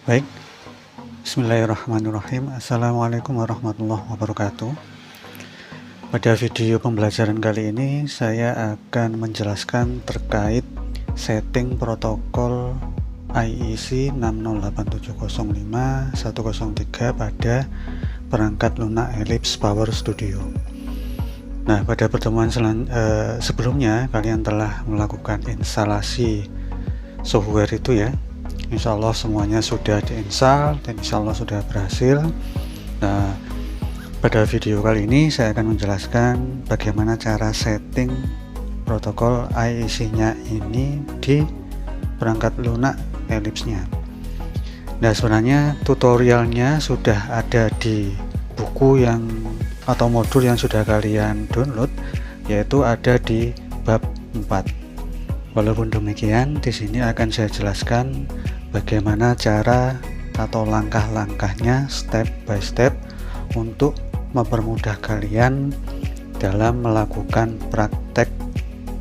Baik, bismillahirrahmanirrahim. Assalamualaikum warahmatullahi wabarakatuh. Pada video pembelajaran kali ini saya akan menjelaskan terkait setting protokol IEC 608705103 pada perangkat Luna Eclipse Power Studio. Nah, pada pertemuan sebelumnya kalian telah melakukan instalasi software itu ya. Insya Allah semuanya sudah diinstal dan insya Allah sudah berhasil. Nah, pada video kali ini saya akan menjelaskan bagaimana cara setting protokol IEC-nya ini di perangkat Luna Eclipse-nya. Nah, sebenarnya tutorialnya sudah ada di buku yang atau modul yang sudah kalian download, yaitu ada di bab 4. Walaupun demikian, di sini akan saya jelaskan bagaimana cara atau langkah-langkahnya step by step untuk mempermudah kalian dalam melakukan praktek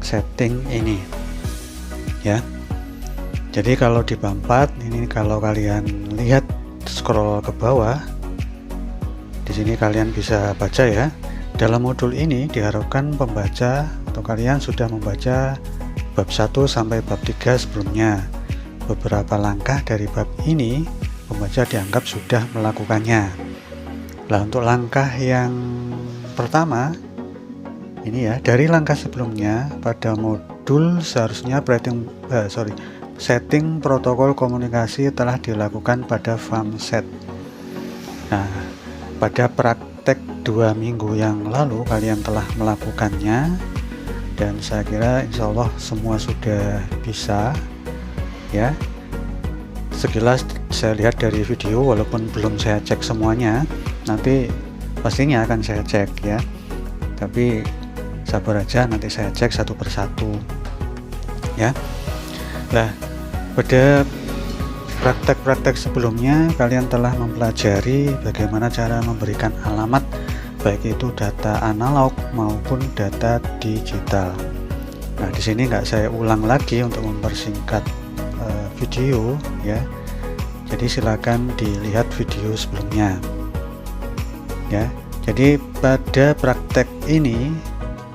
setting ini ya. Jadi kalau di bab 4 ini, kalau kalian lihat scroll ke bawah, di sini kalian bisa baca ya. Dalam modul ini diharapkan pembaca atau kalian sudah membaca bab 1 sampai bab 3 sebelumnya. Beberapa langkah dari bab ini pembaca dianggap sudah melakukannya. Nah, untuk langkah yang pertama ini ya, dari langkah sebelumnya pada modul seharusnya setting protokol komunikasi telah dilakukan pada FAMset. Nah, pada praktek 2 minggu yang lalu kalian telah melakukannya dan saya kira insya Allah semua sudah bisa ya. Sekilas saya lihat dari video, walaupun belum saya cek semuanya, nanti pastinya akan saya cek ya, tapi sabar aja, nanti saya cek satu persatu ya. Nah, pada praktek-praktek sebelumnya kalian telah mempelajari bagaimana cara memberikan alamat, baik itu data analog maupun data digital. Nah, di sini nggak saya ulang lagi untuk mempersingkat video ya. Jadi silakan dilihat video sebelumnya ya. Jadi pada praktek ini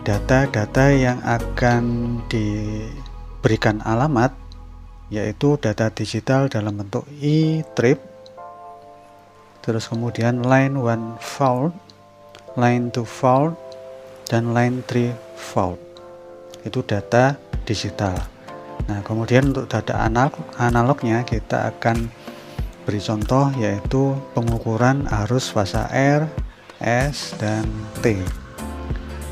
data-data yang akan diberikan alamat yaitu data digital dalam bentuk e-trip, terus kemudian line 1 fault, line 2 fault, dan line 3 fault. Itu data digital. Nah, kemudian untuk data analognya kita akan beri contoh, yaitu pengukuran arus fasa R, S, dan T.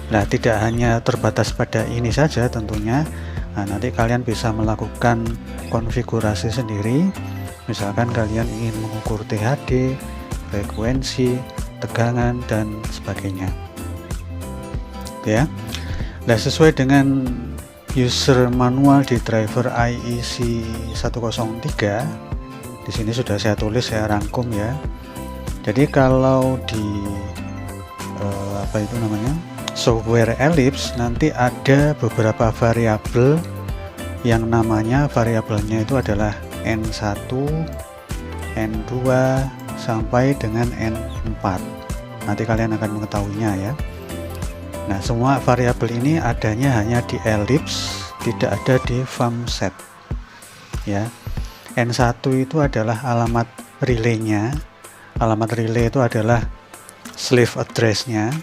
Nah, tidak hanya terbatas pada ini saja tentunya. Nah, nanti kalian bisa melakukan konfigurasi sendiri. Misalkan kalian ingin mengukur THD, frekuensi, tegangan, dan sebagainya. Ya. Nah, sesuai dengan user manual di driver IEC 103, di sini sudah saya tulis, saya rangkum ya. Jadi kalau di software Eclipse nanti ada beberapa variabel yang namanya variabelnya itu adalah N1, N2 sampai dengan N4. Nanti kalian akan mengetahuinya ya. Nah, semua variabel ini adanya hanya di Eclipse, tidak ada di FAMset ya. N1 itu adalah alamat relaynya. Alamat relay itu adalah slave address-nya.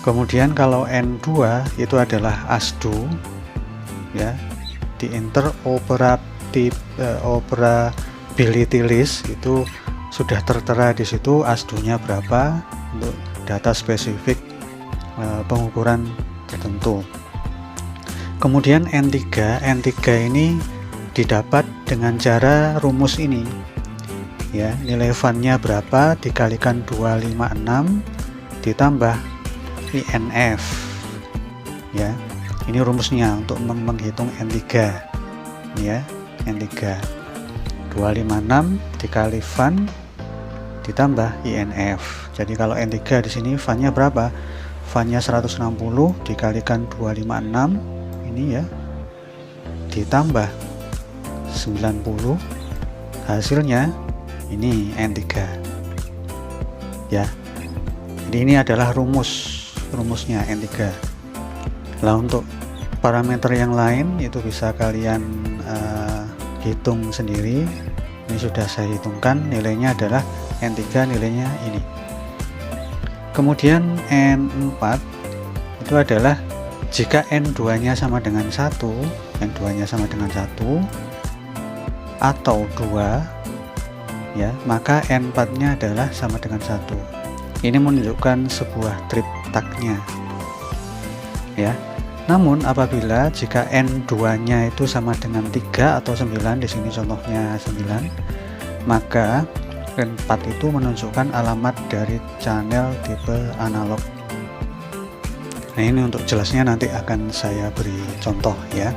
Kemudian kalau N2 itu adalah ASDO ya. Di interoperability list itu sudah tertera di situ ASDO-nya berapa untuk data spesifik pengukuran tertentu. Kemudian N3 ini didapat dengan cara rumus ini ya, nilai fan-nya berapa dikalikan 256 ditambah INF ya. Ini rumusnya untuk menghitung N3 ya. N3 256 dikali fan ditambah INF. Jadi kalau N3 di sini fan-nya berapa? Fan-nya 160 dikalikan 256 ini ya, ditambah 90, hasilnya ini N3 ya. Jadi ini adalah rumusnya N3. Lah untuk parameter yang lain itu bisa kalian hitung sendiri. Ini sudah saya hitungkan, nilainya adalah N3, nilainya ini. Kemudian N4 itu adalah jika N2 nya sama dengan 1, N2 nya sama dengan 1 atau 2 ya, maka N4 nya adalah sama dengan 1. Ini menunjukkan sebuah triptaknya ya. Namun apabila jika N2 nya itu sama dengan 3 atau 9, di sini contohnya 9, maka N4 itu menunjukkan alamat dari channel tipe analog. Nah, ini untuk jelasnya nanti akan saya beri contoh ya.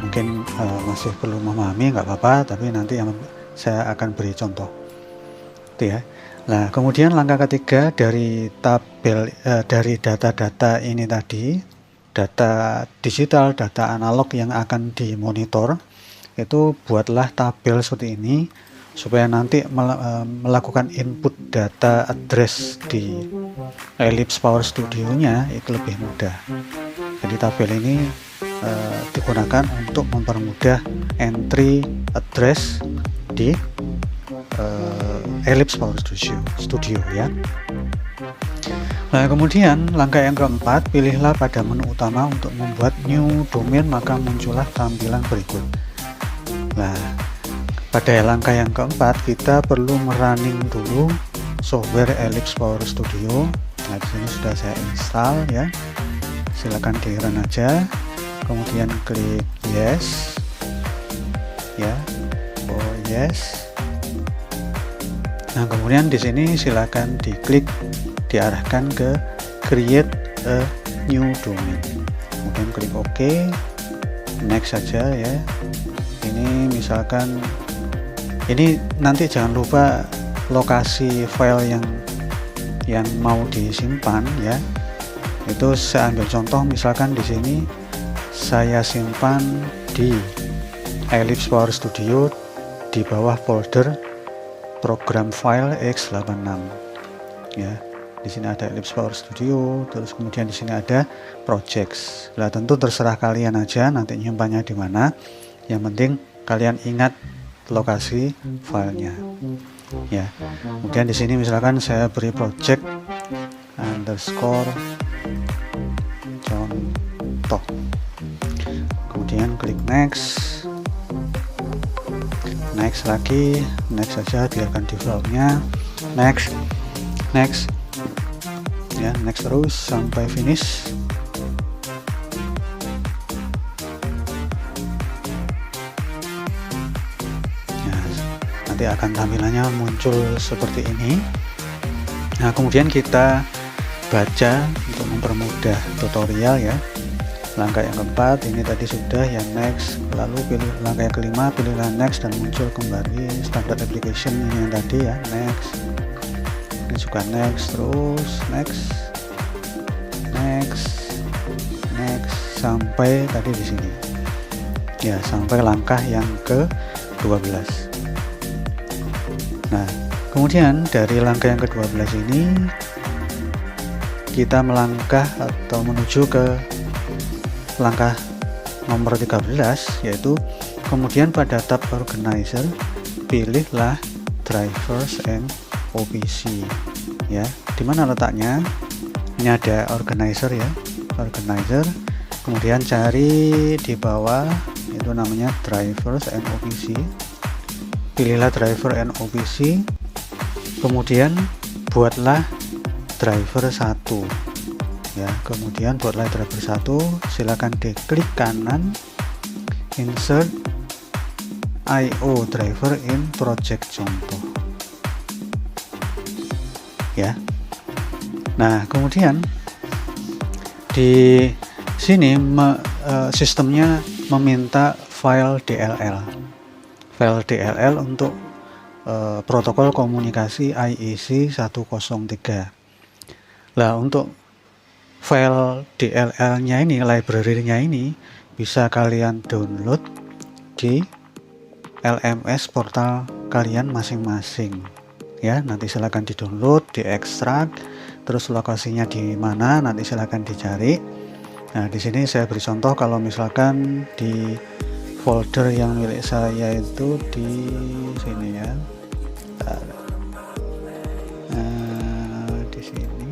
Mungkin masih perlu memahami, nggak apa-apa, tapi nanti saya akan beri contoh itu ya. Nah, kemudian langkah ketiga dari tabel dari data-data ini tadi, data digital, data analog yang akan dimonitor, itu buatlah tabel seperti ini supaya nanti melakukan input data address di Ellipse Power Studio nya itu lebih mudah. Jadi tabel ini digunakan untuk mempermudah entry address di Ellipse Power Studio ya. Nah, kemudian langkah yang keempat, pilihlah pada menu utama untuk membuat new domain, maka muncullah tampilan berikut. Nah, pada langkah yang keempat kita perlu merunning dulu software Ellipse Power Studio. Nah, di sini sudah saya install ya. Silakan di run aja. Kemudian klik yes. Ya. Oh, yes. Nah, kemudian di sini silakan diklik, diarahkan ke create a new domain. Kemudian klik OK. Next saja ya. Ini misalkan ini nanti jangan lupa lokasi file yang mau disimpan ya. Itu saya ambil contoh, misalkan di sini saya simpan di Ellipse Power Studio di bawah folder program file x86 ya. Di sini ada Ellipse Power Studio, terus kemudian di sini ada projects. Nah, tentu terserah kalian aja nanti nyimpannya di mana. Yang penting kalian ingat lokasi filenya ya. Kemudian di sini misalkan saya beri project underscore contoh, kemudian klik next, next lagi, next saja, biarkan defaultnya, next ya, next terus sampai finish. Akan tampilannya muncul seperti ini. Nah, kemudian kita baca untuk mempermudah tutorial ya. Langkah yang keempat ini tadi sudah yang next, lalu pilih langkah yang kelima, pilihlah next dan muncul kembali standard application ini yang tadi ya, next. Ini juga next, terus next sampai tadi di sini ya, sampai langkah yang ke 12. Nah, kemudian dari langkah yang ke-12 ini kita melangkah atau menuju ke langkah nomor 13, yaitu kemudian pada tab organizer pilihlah drivers and OPC ya. Di mana letaknya? Ini ada organizer ya, organizer. Kemudian cari di bawah itu namanya drivers and OPC. Pilihlah driver and OPC, kemudian buatlah driver 1 ya. Kemudian buatlah driver 1, silakan diklik kanan, insert IO driver in project contoh ya. Nah, kemudian di sini sistemnya meminta file DLL untuk protokol komunikasi IEC 103. Lah, untuk file DLL-nya ini, library-nya ini bisa kalian download di LMS portal kalian masing-masing. Ya, nanti silakan di-download, diekstrak, terus lokasinya di mana nanti silakan dicari. Nah, di sini saya beri contoh kalau misalkan di folder yang milik saya itu di sini ya. Di sini.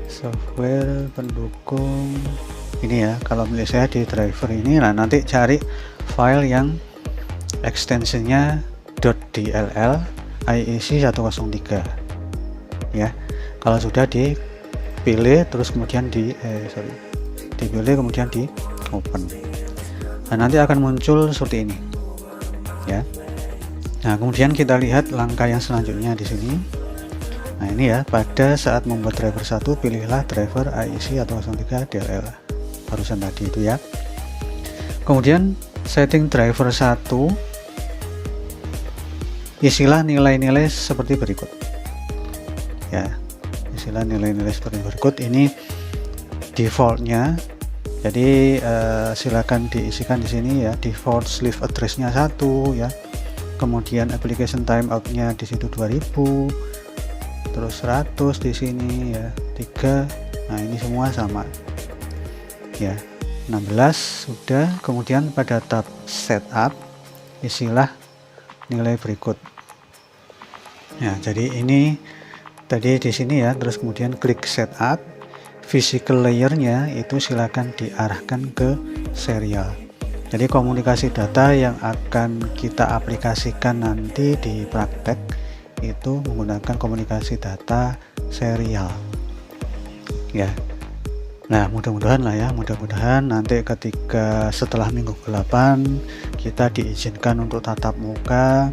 Software pendukung ini ya, kalau milik saya di driver ini. Nah, nanti cari file yang extensionnya .dll IEC 103 ya. Kalau sudah dipilih terus kemudian dipilih kemudian di open. Nah, nanti akan muncul seperti ini ya. Nah, kemudian kita lihat langkah yang selanjutnya di sini. Nah, ini ya, pada saat membuat driver 1 pilihlah driver IEC 103 DLL barusan tadi itu ya. Kemudian setting driver 1, isilah nilai-nilai seperti berikut ya. Isilah nilai-nilai seperti berikut, ini defaultnya. Jadi silakan diisikan di sini ya, default sleeve address-nya 1 ya. Kemudian application timeout-nya di situ 2000, terus 100 di sini ya, 3. Nah, ini semua sama ya. 16 sudah. Kemudian pada tab setup isilah nilai berikut ya. Jadi ini tadi di sini ya, terus kemudian klik setup. Physical layer-nya itu silakan diarahkan ke serial. Jadi komunikasi data yang akan kita aplikasikan nanti di praktek itu menggunakan komunikasi data serial ya. Nah, mudah-mudahan lah ya, mudah-mudahan nanti ketika setelah minggu ke-8 kita diizinkan untuk tatap muka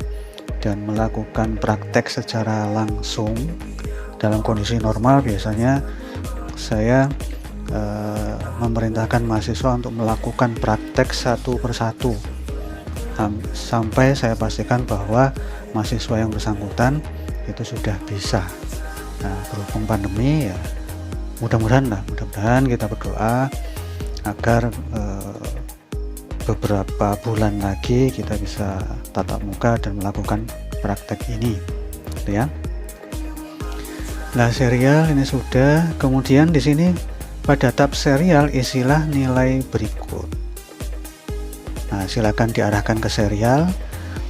dan melakukan praktek secara langsung. Dalam kondisi normal biasanya saya memerintahkan mahasiswa untuk melakukan praktek satu persatu sampai saya pastikan bahwa mahasiswa yang bersangkutan itu sudah bisa. Nah, berhubung pandemi ya, mudah-mudahan kita berdoa agar beberapa bulan lagi kita bisa tatap muka dan melakukan praktek ini gitu ya. Nah, serial ini sudah. Kemudian di sini pada tab serial isilah nilai berikut. Nah, silakan diarahkan ke serial.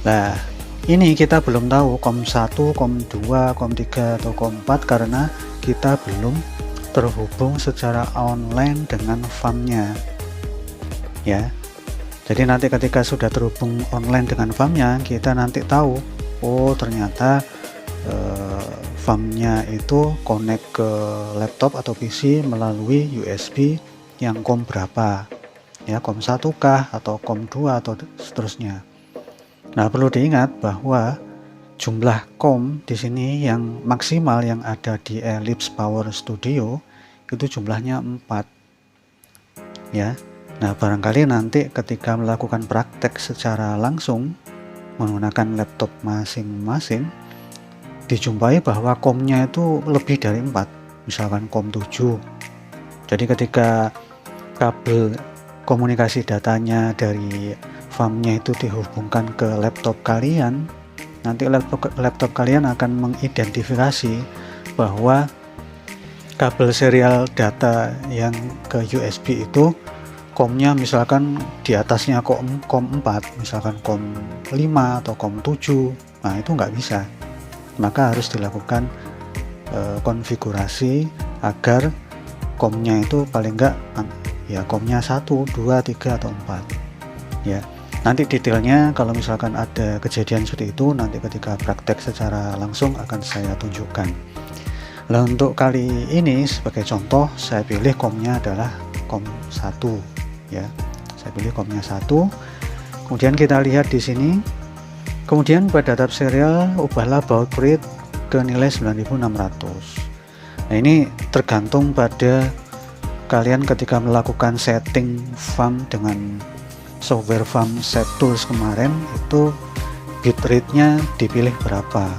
Nah, ini kita belum tahu COM 1, COM 2, COM 3 atau COM 4 karena kita belum terhubung secara online dengan farm-nya ya. Jadi nanti ketika sudah terhubung online dengan farm-nya, kita nanti tahu, oh ternyata farm-nya itu connect ke laptop atau PC melalui USB yang COM berapa ya, COM 1 kah atau COM 2 atau seterusnya. Nah, perlu diingat bahwa jumlah COM di sini yang maksimal yang ada di Ellipse Power Studio itu jumlahnya 4 ya. Nah, barangkali nanti ketika melakukan praktek secara langsung menggunakan laptop masing-masing dijumpai bahwa COM-nya itu lebih dari 4, misalkan COM 7. Jadi ketika kabel komunikasi datanya dari farm-nya itu dihubungkan ke laptop kalian, nanti laptop kalian akan mengidentifikasi bahwa kabel serial data yang ke USB itu COM-nya misalkan di atasnya COM 4, misalkan COM 5 atau COM 7. Nah, itu nggak bisa. Maka harus dilakukan konfigurasi agar COM-nya itu paling enggak ya COM-nya 1, 2, 3 atau 4 ya. Nanti detailnya kalau misalkan ada kejadian seperti itu nanti ketika praktek secara langsung akan saya tunjukkan. Nah, untuk kali ini sebagai contoh saya pilih COM-nya adalah COM 1 ya. Saya pilih COM-nya 1. Kemudian kita lihat di sini. Kemudian pada tab serial ubahlah baud rate ke nilai 9600. Nah, ini tergantung pada kalian ketika melakukan setting farm dengan software farm set tools kemarin itu bitrate-nya dipilih berapa.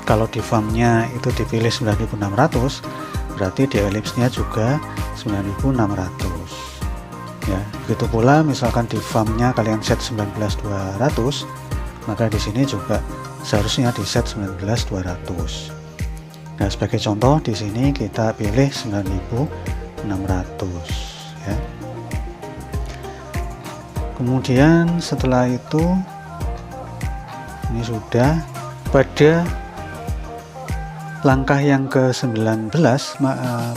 Kalau di farm-nya itu dipilih 9600, berarti di Ellipse-nya juga 9600 Ya, begitu pula misalkan di farmnya kalian set 19200, maka di sini juga seharusnya di set 19200. Nah, sebagai contoh di sini kita pilih 9600 ya. Kemudian setelah itu ini sudah pada langkah yang ke-19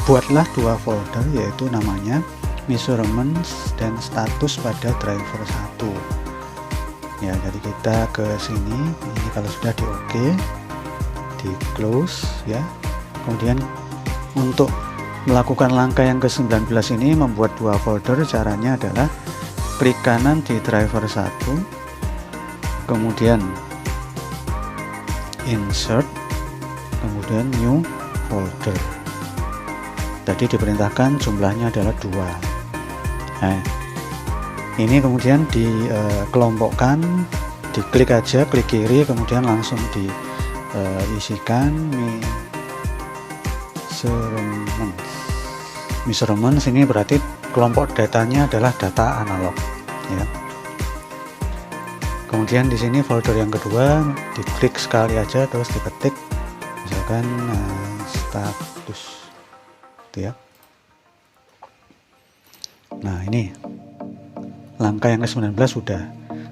buatlah dua folder, yaitu namanya measurements dan status pada driver 1 ya. Jadi kita ke sini, ini kalau sudah di OK, di close ya. Kemudian untuk melakukan langkah yang ke-19 ini, membuat dua folder, caranya adalah klik kanan di driver 1, kemudian insert, kemudian new folder. Tadi diperintahkan jumlahnya adalah 2. Nah, ini kemudian dikelompokkan, diklik aja, klik kiri, kemudian langsung diisikan measurements. Ini berarti kelompok datanya adalah data analog ya. Kemudian di sini folder yang kedua, diklik sekali aja, terus diketik misalkan status gitu ya. Nah, ini langkah yang ke-19 sudah.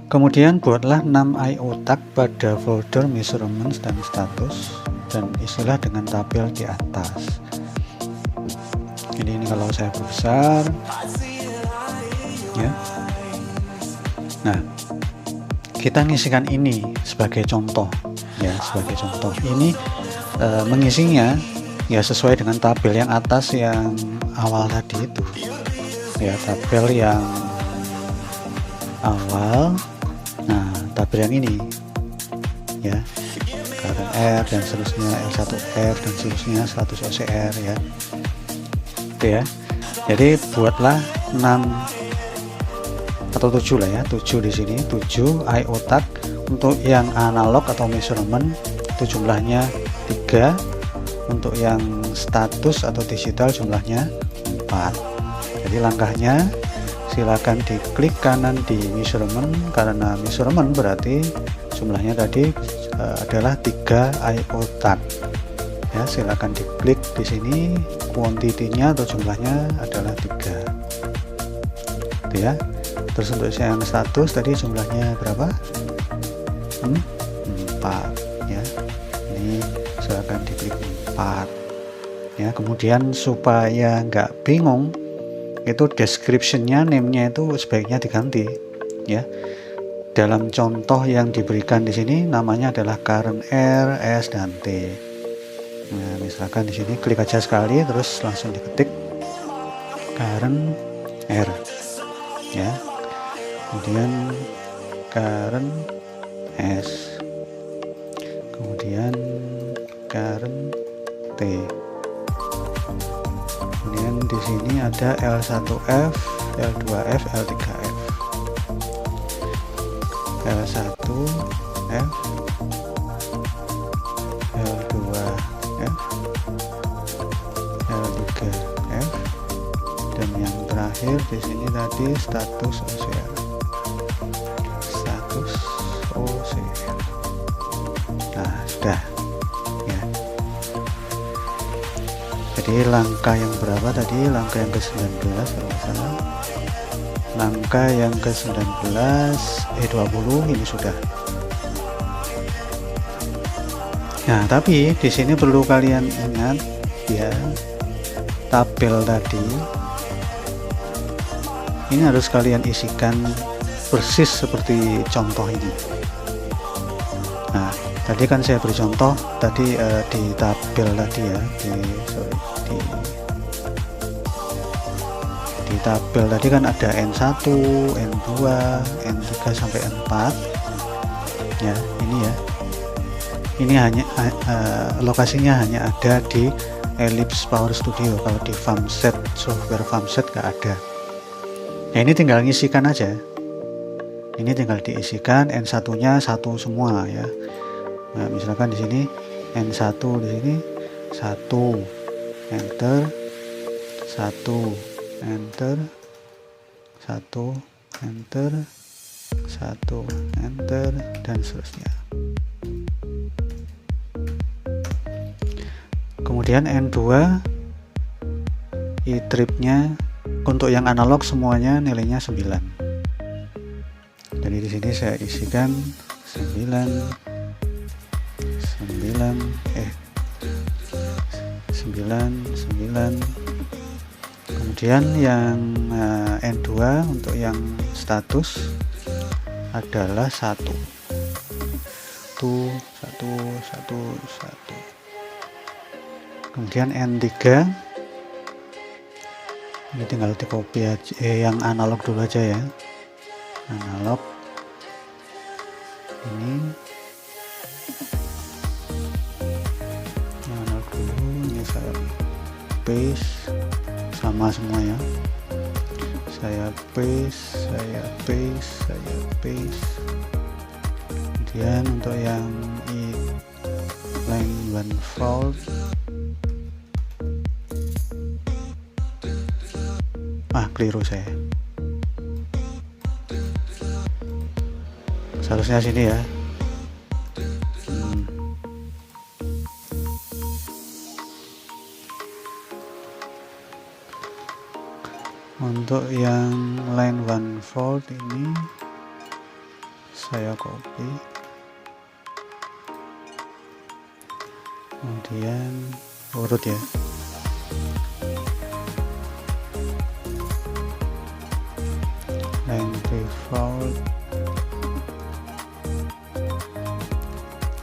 Kemudian buatlah 6 IO tag pada folder measurements dan status, dan isilah dengan tabel di atas. Ini kalau saya perbesar ya. Nah, kita ngisikan ini sebagai contoh ya, sebagai contoh. Ini mengisinya ya sesuai dengan tabel yang atas yang awal tadi itu ya, tabel yang awal. Nah, tabel yang ini ya, current R dan seterusnya, L1R dan seterusnya, status OCR ya. Itu ya. Jadi buatlah 6 atau 7 lah ya, 7 di sini, 7 IO tag. Untuk yang analog atau measurement itu jumlahnya 3, untuk yang status atau digital jumlahnya 4. Jadi langkahnya silakan diklik kanan di measurement, karena measurement berarti jumlahnya tadi adalah 3 IO tag ya. Silakan diklik di sini, quantity-nya atau jumlahnya adalah 3 itu ya. Terus untuk yang status tadi jumlahnya berapa? 4 ya. Ini silakan diklik 4 ya. Kemudian supaya nggak bingung, itu description-nya, name-nya itu sebaiknya diganti ya. Dalam contoh yang diberikan di sini namanya adalah current R, S dan T. Nah, misalkan di sini klik aja sekali, terus langsung diketik current R ya. Kemudian current S, kemudian current T. Kemudian di sini ada L1F, L2F, L3F. L1F, L2F, L3F, dan yang terakhir di sini tadi status OCR. Status OCR. Nah, sudah ya. Jadi langkah yang berapa tadi? Langkah yang ke-19 kalau nggak salah. Langkah yang ke-19 20 ini sudah. Nah, tapi di sini perlu kalian ingat ya, tabel tadi ini harus kalian isikan persis seperti contoh ini. Nah, tadi kan saya beri contoh tadi di tabel tadi ya, di tabel tadi kan ada N1, N2, N3 sampai N4 ya. Ini ya, ini hanya lokasinya hanya ada di Ellipse Power Studio. Kalau di FarmSet, software FarmSet nggak ada. Ya, ini tinggal ngisikan aja. Ini tinggal diisikan, N1-nya 1 semua ya. Nah, misalkan di sini N1 di sini 1, enter, 1, enter, 1 enter, 1 enter, dan seterusnya. Kemudian N2 i-tripnya untuk yang analog semuanya nilainya 9. Jadi di sini saya isikan 9, kemudian yang N2 untuk yang status adalah 1. Kemudian N3 ini tinggal di copy aja, yang analog dulu aja ya, analog ini analog dulu, ini saya paste sama semua ya, saya paste. Kemudian untuk yang line 1 volt keliru saya, seharusnya sini ya. Untuk yang line 1 volt ini saya copy, kemudian urut ya. Line 3 volt,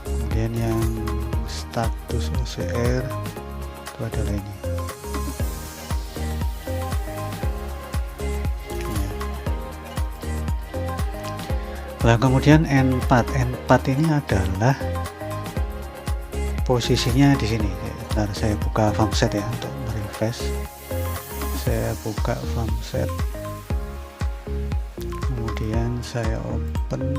kemudian yang status OCR itu adalah ini. Nah, kemudian N4 ini adalah posisinya di sini. Bentar, saya buka farmset ya untuk merefresh. Saya buka farmset, kemudian saya open.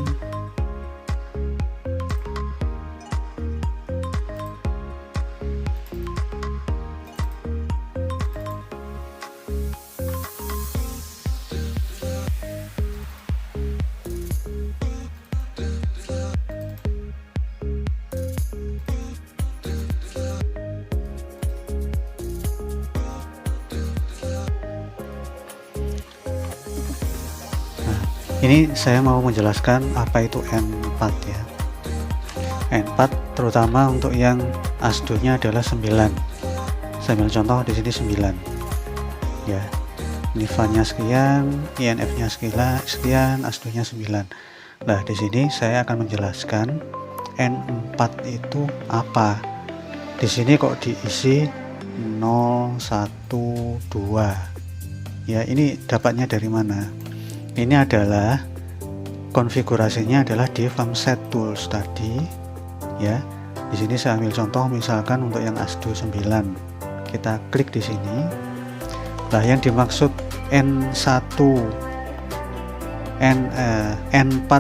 Ini saya mau menjelaskan apa itu N4 ya. N4 terutama untuk yang ASDO-nya adalah 9. Saya ambil contoh di sini 9. Ya. NIFA-nya sekian, INF-nya sekian, ASDO-nya 9. Nah, di sini saya akan menjelaskan N4 itu apa. Di sini kok diisi 0, 1, 2. Ya, ini dapatnya dari mana? Ini adalah konfigurasinya adalah di farmset tools tadi ya. Di sini saya ambil contoh misalkan untuk yang ASDO 9. Kita klik di sini. Nah, yang dimaksud N1 N4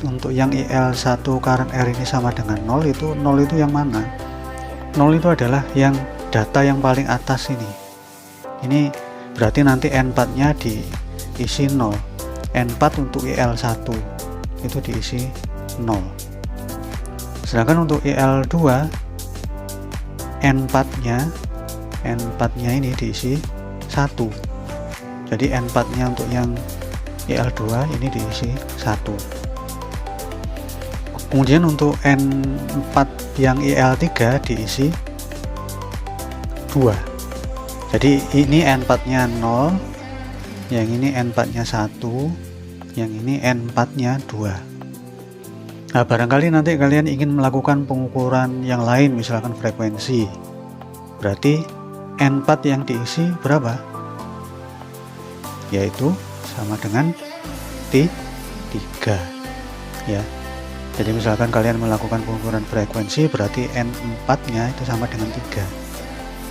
untuk yang IL1 current R ini sama dengan 0 itu yang mana? 0 itu adalah yang data yang paling atas ini. Ini berarti nanti N4-nya diisi 0. N4 untuk IL1 itu diisi 0. Sedangkan untuk IL2 N4-nya ini diisi 1. Jadi N4-nya untuk yang IL2 ini diisi 1. Kemudian untuk N4 yang IL3 diisi 2. Jadi ini N4-nya 0, yang ini N4-nya 1, yang ini N4-nya 2. Nah, barangkali nanti kalian ingin melakukan pengukuran yang lain, misalkan frekuensi. Berarti N4 yang diisi berapa? Yaitu sama dengan T3 ya. Jadi misalkan kalian melakukan pengukuran frekuensi, berarti N4-nya itu sama dengan 3.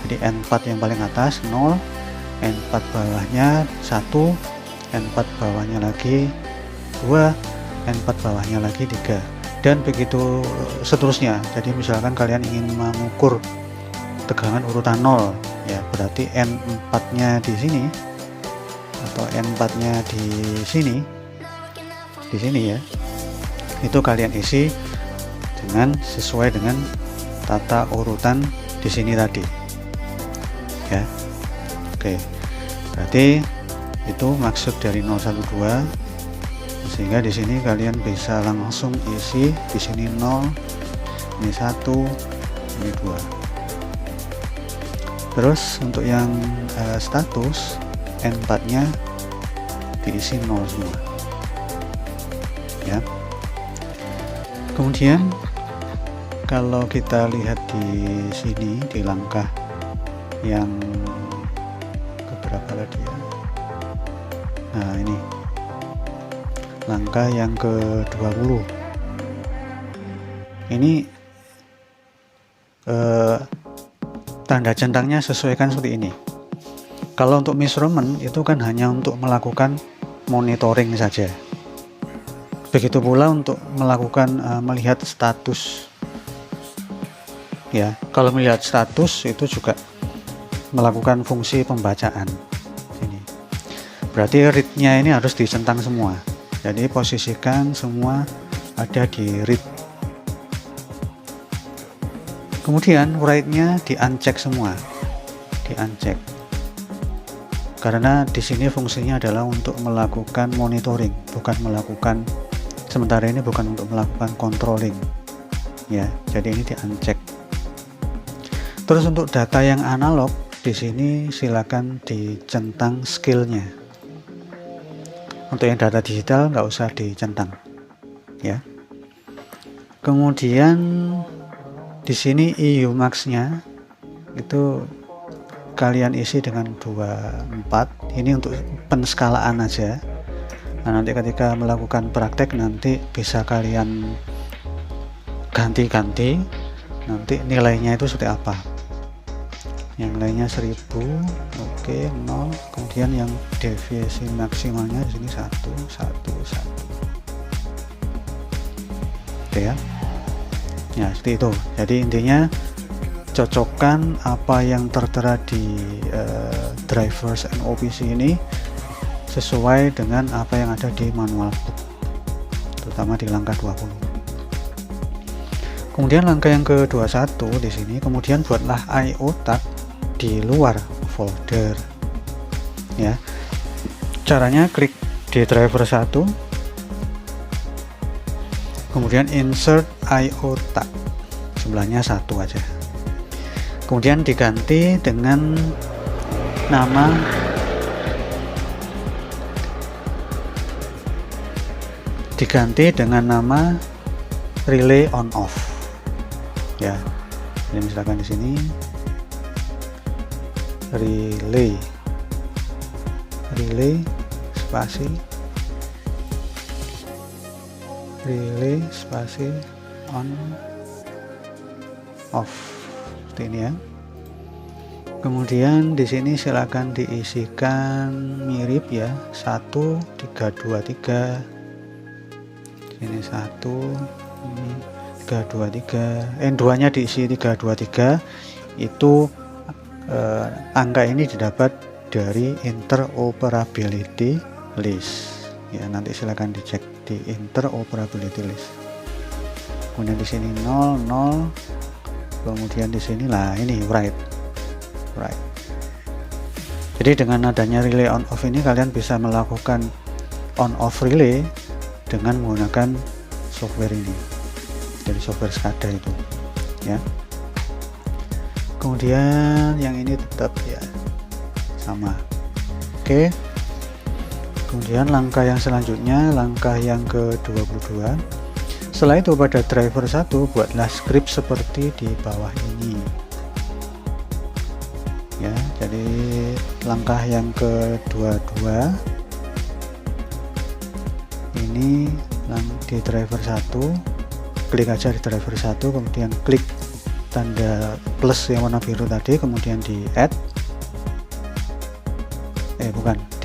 Jadi N4 yang paling atas 0, N4 bawahnya 1, N4 bawahnya lagi 2, N4 bawahnya lagi 3, dan begitu seterusnya. Jadi misalkan kalian ingin mengukur tegangan urutan 0 ya, berarti N4 nya di sini atau N4-nya di sini ya, itu kalian isi dengan sesuai dengan tata urutan di sini tadi ya. Oke, berarti itu maksud dari 012, sehingga di sini kalian bisa langsung isi di sini 0, ini 1, ini 2. Terus untuk yang status N4-nya diisi 0 semua ya. Kemudian kalau kita lihat di sini di langkah yang keberapa tadi ya, nah ini langkah yang ke-20 ini tanda centangnya sesuaikan seperti ini. Kalau untuk measurement itu kan hanya untuk melakukan monitoring saja. Begitu pula untuk melakukan melihat status ya. Kalau melihat status itu juga melakukan fungsi pembacaan sini. Berarti read-nya ini harus dicentang semua. Jadi posisikan semua ada di read. Kemudian write-nya di-uncheck semua. Di-uncheck. Karena di sini fungsinya adalah untuk melakukan monitoring, bukan melakukan, sementara ini bukan untuk melakukan controlling ya. Jadi ini di-uncheck. Terus untuk data yang analog di sini silakan dicentang skill-nya. Untuk yang data digital nggak usah dicentang ya. Kemudian di sini EU Max-nya itu kalian isi dengan 24. Ini untuk penskalaan aja. Nah, nanti ketika melakukan praktek nanti bisa kalian ganti-ganti. Nanti nilainya itu seperti apa. Yang nilainya 1000, oke, 0. Kemudian yang deviasi maksimalnya di sini 1, 1, 1. Oke ya. Ya, seperti itu. Jadi intinya cocokkan apa yang tertera di drivers NOPC ini sesuai dengan apa yang ada di manual book, terutama di langkah 20. Kemudian langkah yang ke-21 di sini, kemudian buatlah IO tag di luar folder. Ya. Caranya klik di driver 1, kemudian insert IO tag, sebelahnya 1 aja. Kemudian diganti dengan nama relay on off ya. Jadi misalkan di sini relay spasi on off seperti ini ya. Kemudian di sini silakan diisikan mirip ya, 1 3 2 3. Ini 1, ini 3 2 3. N2-nya diisi 3 2 3. Itu angka ini didapat dari interoperability list. Ya, nanti silakan dicek di interoperability list. Kemudian di sini 0 0. Kemudian di sini lah ini write. Jadi dengan adanya relay on off ini kalian bisa melakukan on off relay dengan menggunakan software ini, dari software SCADA itu ya. Kemudian yang ini tetap ya sama. Oke. Kemudian langkah yang selanjutnya, langkah yang ke-22. Setelah itu pada driver 1 buatlah script seperti di bawah ini. Ya, jadi langkah yang ke-22 ini di driver 1, klik aja di driver 1, kemudian klik tanda plus yang warna biru tadi, kemudian di add,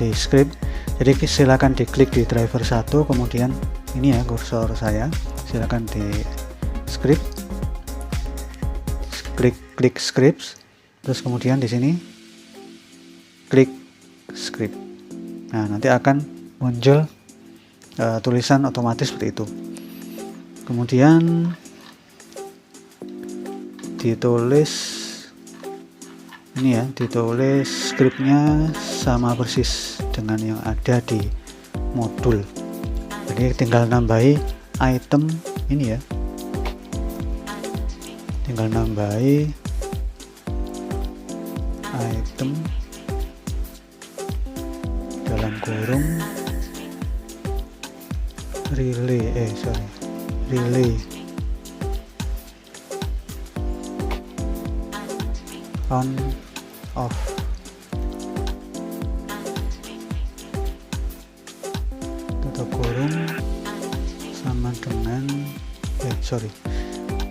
di script. Jadi silakan diklik di driver 1, kemudian ini ya kursor saya, silakan di script, klik scripts, terus kemudian di sini klik script. Nah, nanti akan muncul tulisan otomatis seperti itu. Kemudian ditulis ini ya, ditulis scriptnya sama persis dengan yang ada di modul. Jadi tinggal nambahi item ini ya, tinggal nambahi item dalam kurung relay on off tutup kurung sama dengan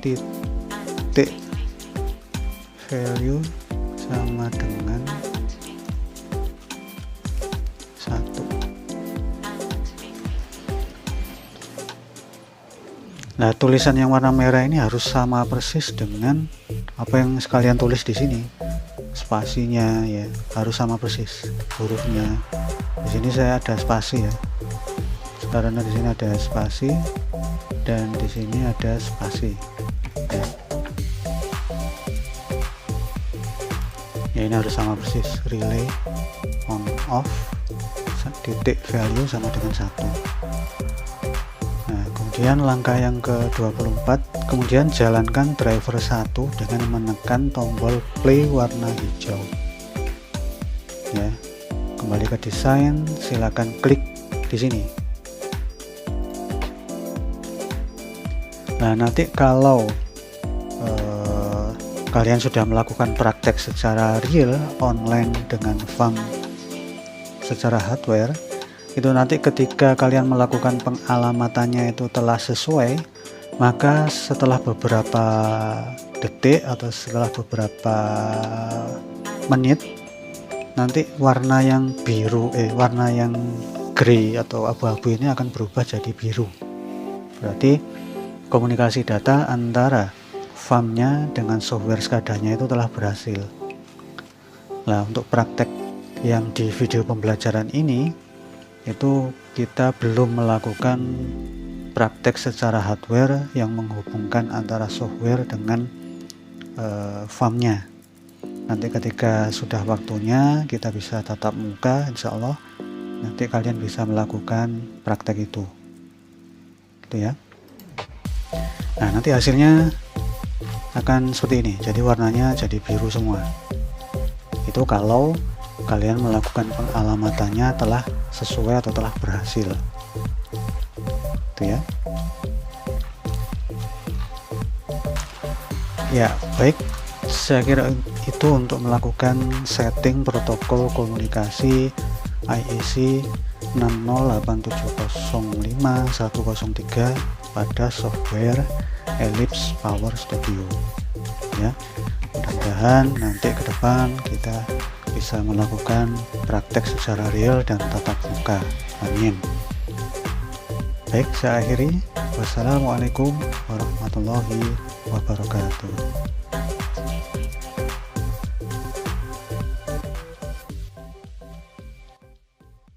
titik value sama dengan 1. Nah, tulisan yang warna merah ini harus sama persis dengan apa yang sekalian tulis di sini. Spasinya ya harus sama persis, hurufnya. Di sini saya ada spasi ya. Karena di sini ada spasi dan di sini ada spasi. Ya, ini harus sama persis. Relay on off titik value sama dengan 1. Nah, kemudian langkah yang ke-24, kemudian jalankan driver 1 dengan menekan tombol play warna hijau. Ya, kembali ke desain, silakan klik di sini. Nah, nanti kalau kalian sudah melakukan praktek secara real online dengan farm secara hardware, itu nanti ketika kalian melakukan pengalamatannya itu telah sesuai, maka setelah beberapa detik atau setelah beberapa menit, nanti warna yang warna yang grey atau abu-abu ini akan berubah jadi biru. Berarti komunikasi data antara farmnya dengan software SCADA-nya itu telah berhasil. Nah, untuk praktek yang di video pembelajaran ini itu kita belum melakukan praktek secara hardware yang menghubungkan antara software dengan farmnya. Nanti ketika sudah waktunya kita bisa tatap muka, insya Allah nanti kalian bisa melakukan praktek itu ya. Nah, nanti hasilnya akan seperti ini, jadi warnanya jadi biru semua. Itu kalau kalian melakukan pengalamatannya telah sesuai atau telah berhasil. Itu ya. Ya, baik. Saya kira itu untuk melakukan setting protokol komunikasi IEC 608705103 pada software Ellipse Power Studio ya. Mudah-mudahan nanti ke depan kita bisa melakukan praktek secara real dan tatap muka. Amin. Baik, saya akhiri. Wassalamualaikum warahmatullahi wabarakatuh.